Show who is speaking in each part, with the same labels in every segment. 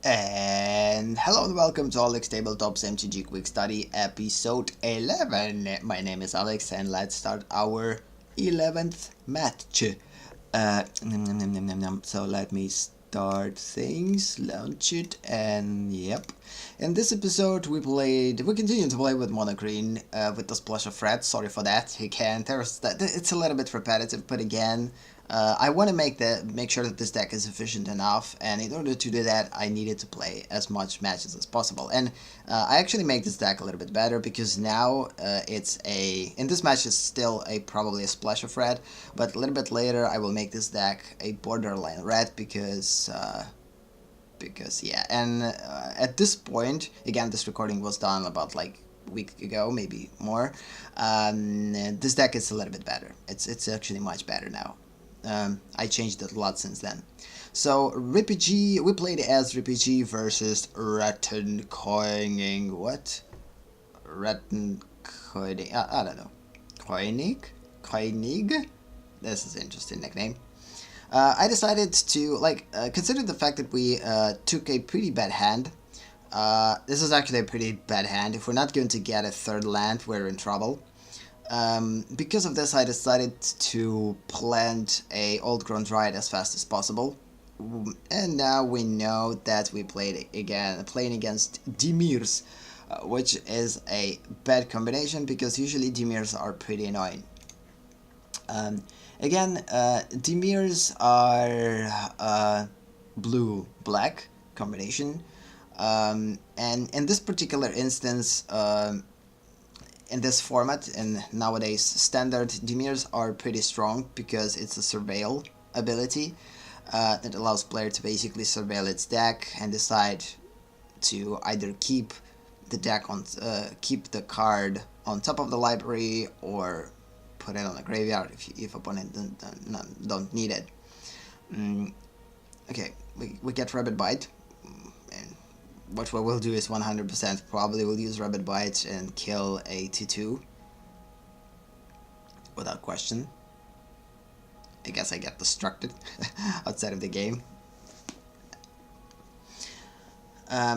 Speaker 1: And hello and welcome to AleksTabletops MTG Quick Study episode 11. My name is Alex and let's start our 11th match. So let me start things, launch it, and yep. In this episode we continue to play with Mono Green with the Splash of Red. Sorry for that, it's a little bit repetitive, but again, I want to make sure that this deck is efficient enough, and in order to do that, I needed to play as much matches as possible. And I actually make this deck a little bit better because now in this match it's still probably a splash of red, but a little bit later I will make this deck a borderline red because yeah. And at this point, again, this recording was done about like a week ago, maybe more. This deck is a little bit better. It's actually much better now. I changed it a lot since then. So RPG, we played as RPG versus Rattenkoining. What? Rattenkoining. I don't know. Koenig? This is an interesting nickname. I decided to consider the fact that we took a pretty bad hand. This is actually a pretty bad hand. If we're not going to get a third land, we're in trouble. Because of this, I decided to plant a Old Grown Dryad as fast as possible. And now we know that we playing against Dimirs, which is a bad combination because usually Dimirs are pretty annoying. Dimirs are blue-black combination, and in this particular instance, in this format, and nowadays standard, Dimirs are pretty strong because it's a surveil ability that allows player to basically surveil its deck and decide to either keep the card on top of the library or put it on a graveyard if opponent don't need it. Okay, we get Rabbit Bite, and what we will do is 100% probably will use Rabbit Bite and kill a T2 without question. I guess I get distracted outside of the game.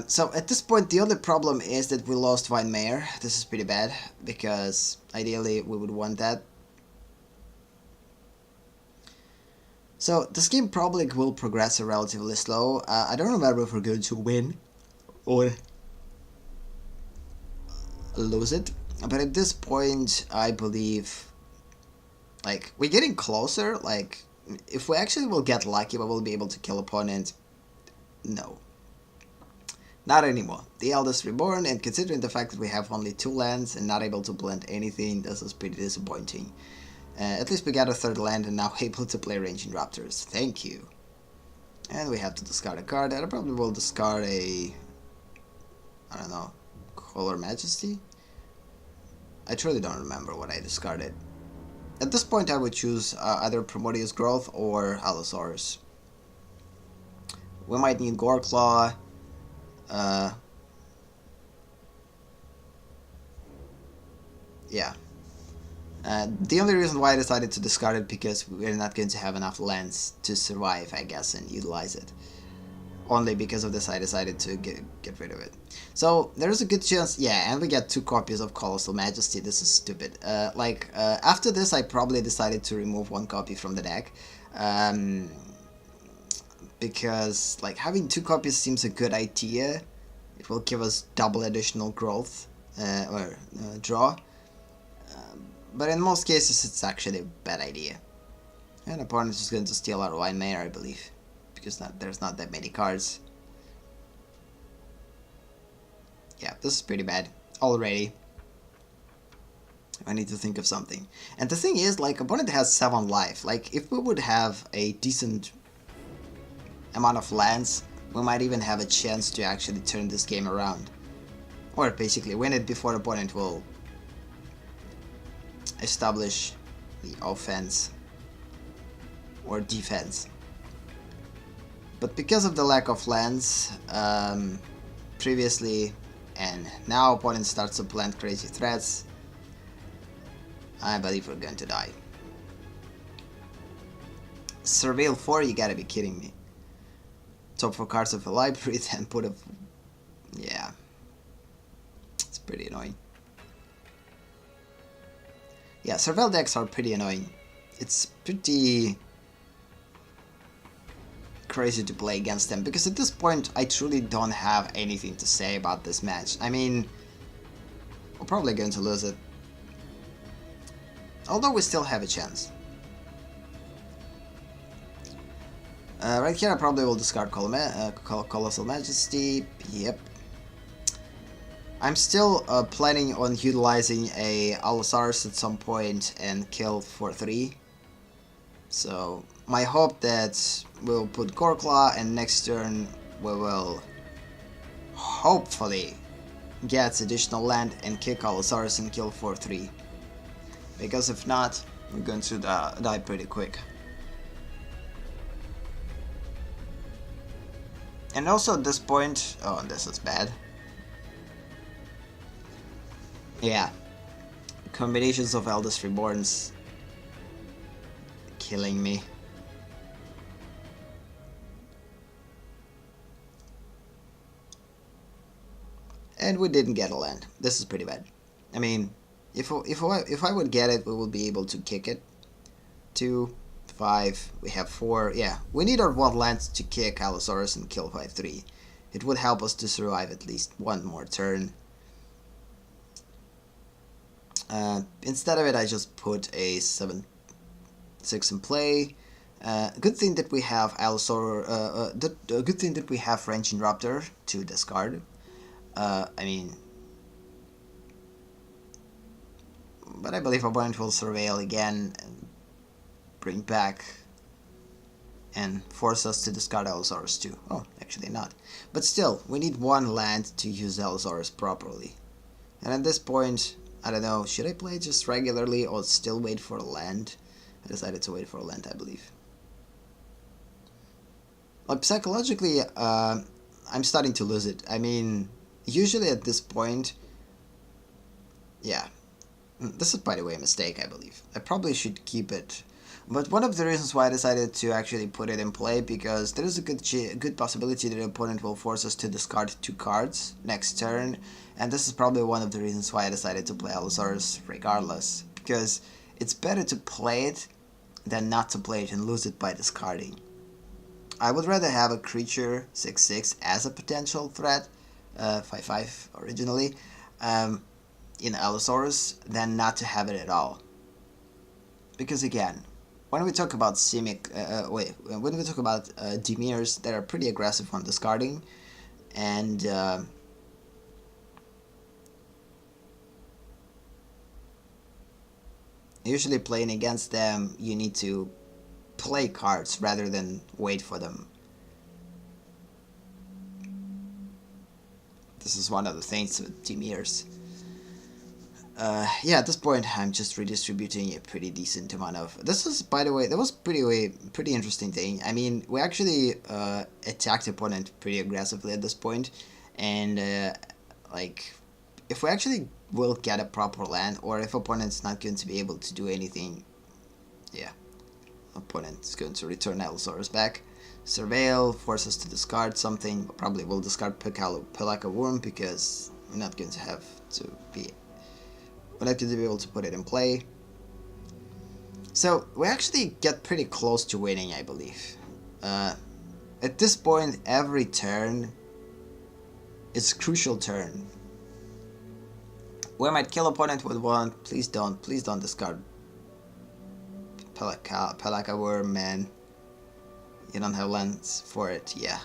Speaker 1: So at this point, the only problem is that we lost Vine Mayor. This is pretty bad because ideally we would want that. So this game probably will progress relatively slow. I don't remember if we're going to win or lose it, but at this point I believe we're getting closer. If we actually will get lucky, we will be able to kill opponent. No, not anymore. The Eldest Reborn, and considering the fact that we have only 2 lands and not able to blend anything, this is pretty disappointing. At least we got a 3rd land and now able to play Ranging Raptors. Thank you. And we have to discard a card. I probably will discard I don't know, Color Majesty? I truly don't remember what I discarded. At this point I would choose either Primordial's Growth or Allosaurus. We might need Goreclaw. Yeah. The only reason why I decided to discard it because we're not going to have enough lands to survive, I guess, and utilize it. Only because of this I decided to get rid of it. So there's a good chance, yeah, and we get 2 copies of Colossal Majesty. This is stupid. After this I probably decided to remove 1 copy from the deck. Because having 2 copies seems a good idea. It will give us double additional growth or draw. But in most cases it's actually a bad idea. And opponent is going to steal our Vine Mayor, I believe, because there's not that many cards. Yeah, this is pretty bad already. I need to think of something. And the thing is, opponent has 7 life. If we would have a decent amount of lands, we might even have a chance to actually turn this game around. Or basically win it before opponent will establish the offense or defense. But because of the lack of lands previously, and now opponent starts to plant crazy threats, I believe we're going to die. Surveil 4, you gotta be kidding me. top 4 cards of a library, then put a... yeah. It's pretty annoying. Yeah, surveil decks are pretty annoying. It's pretty crazy to play against them, because at this point I truly don't have anything to say about this match. I mean, we're probably going to lose it. Although we still have a chance. Right here I probably will discard Colossal Majesty. Yep. I'm still planning on utilizing a Allosaurus at some point and kill for 3. So my hope that we'll put Gorklaw, and next turn we will hopefully get additional land and kick Allosaurus and kill for 3. Because if not, we're going to die pretty quick. And also at this point... oh, this is bad. Yeah. Combinations of Eldest Reborns killing me. And we didn't get a land. This is pretty bad. I mean, if I would get it, we would be able to kick it. 2, 5, we have 4. Yeah, we need our 1 land to kick Allosaurus and kill 5/3. It would help us to survive at least 1 more turn. Instead of it, I just put a 7/6 in play. Good thing that we have Allosaurus. Good thing that we have Wrenching Raptor to discard. I mean, but I believe opponent will surveil again and bring back and force us to discard Allosaurus too. Oh, actually not. But still, we need 1 land to use Allosaurus properly. And at this point, I don't know, should I play just regularly or still wait for a land? I decided to wait for a land, I believe. Like, psychologically, I'm starting to lose it. I mean, usually at this point, yeah. This is, by the way, a mistake, I believe. I probably should keep it. But one of the reasons why I decided to actually put it in play, because there is a good possibility that the opponent will force us to discard 2 cards next turn, and this is probably one of the reasons why I decided to play Allosaurus regardless, because it's better to play it than not to play it and lose it by discarding. I would rather have a creature 6/6 as a potential threat, 5/5 originally, in Allosaurus, than not to have it at all. Because again, when we talk about when we talk about Dimirs that are pretty aggressive on discarding, and usually playing against them, you need to play cards rather than wait for them. This is one of the things with Dimirs. Yeah, at this point I'm just redistributing a pretty decent amount of... This is, by the way, that was pretty interesting thing. I mean, we actually attacked the opponent pretty aggressively at this point, and like, if we actually will get a proper land, or if opponent's not going to be able to do anything, yeah, opponent's going to return Allosaurus back. Surveil, force us to discard something. Probably will discard Pelaka Worm, because we're not going to have to be... we're not going to be able to put it in play. So we actually get pretty close to winning, I believe. At this point, every turn is a crucial turn. We might kill opponent with 1. Please don't discard Pelaka Worm, man. You don't have lands for it, yeah.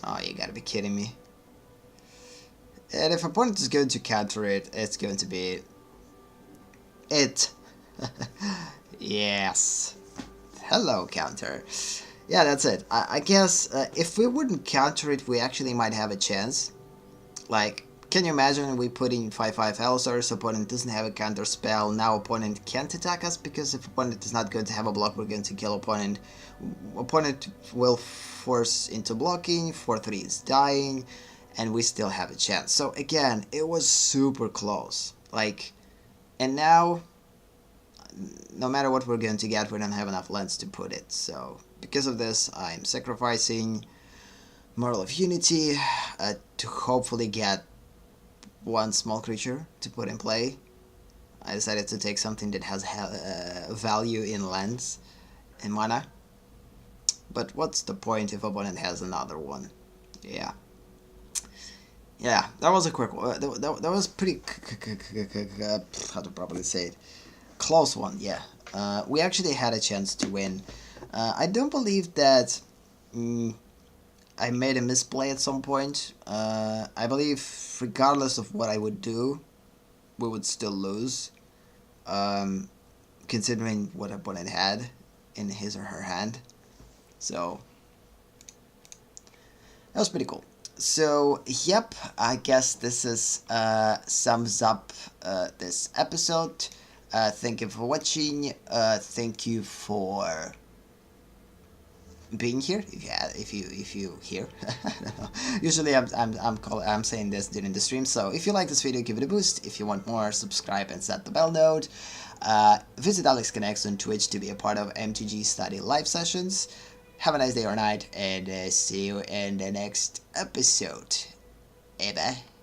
Speaker 1: Oh, you gotta be kidding me. And if opponent is going to counter it, it's going to be... it. Yes. Hello, counter. Yeah, that's it. I guess if we wouldn't counter it, we actually might have a chance. Like, can you imagine we put in 5/5 Allosaurus, opponent doesn't have a counter spell, now opponent can't attack us, because if opponent is not going to have a block, we're going to kill opponent. Opponent will force into blocking, 4/3 is dying, and we still have a chance. So again, it was super close. Like, and now no matter what we're going to get, we don't have enough lands to put it. So because of this, I'm sacrificing Moral of Unity to hopefully get one small creature to put in play. I decided to take something that has value in lands and mana. But what's the point if opponent has another one? Yeah. Yeah, that was a quick one. That was pretty, how to properly say it, close one, yeah. We actually had a chance to win. I don't believe that I made a misplay at some point. I believe regardless of what I would do, we would still lose, considering what opponent had in his or her hand. So that was pretty cool. So yep, I guess this is sums up this episode. Thank you for watching. Thank you for being here. If you here, I don't know. Usually I'm saying this during the stream. So if you like this video, give it a boost. If you want more, subscribe and set the bell note. Visit Alex Connects on Twitch to be a part of MTG Study live sessions. Have a nice day or night, and see you in the next episode. Bye bye.